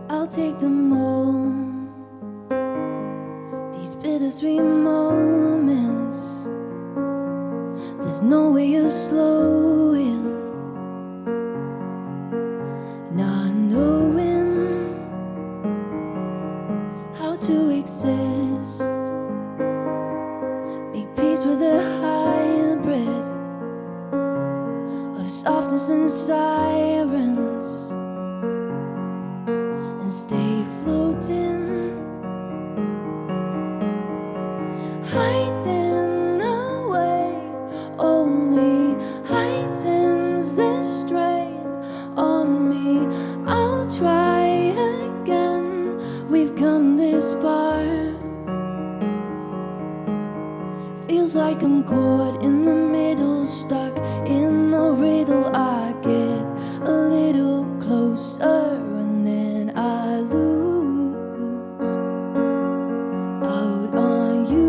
I'll take them all, these bittersweet moments. There's no way of slowing, not knowing how to exist. Make peace with a hybrid of softness and sirens, and stay floating, hiding away. Only heightens this strain on me. I'll try again. We've come this far. Feels like I'm caught in the middle, stuck in the riddle. I get a little closer and then I lose out on you.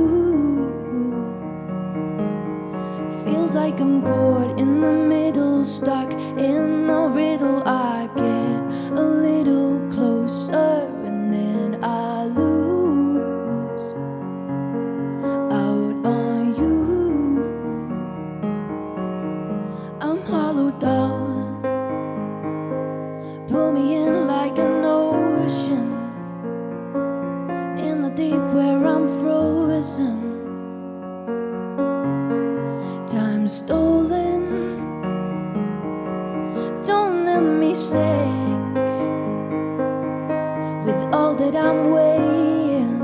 Feels like I'm caught in the middle, stuck in the riddle. I get a little closer and then I lose out on you. I'm hollowed out, pull me in like an ocean, in the deep where I'm frozen. Time stolen, don't let me sink with all that I'm weighing.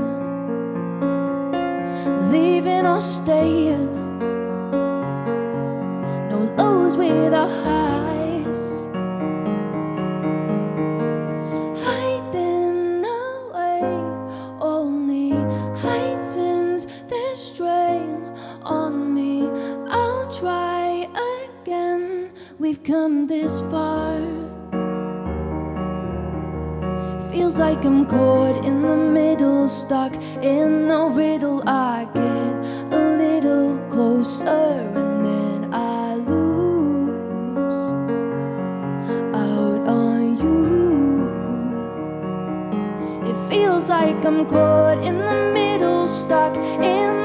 Leaving or staying, no lows without highs. Hiding away only heightens this strain on me. I'll try again. We've come this far. Feels like I'm caught in the middle, stuck in the riddle. I get a little closer and then I lose out on you. It feels like I'm caught in the middle, stuck in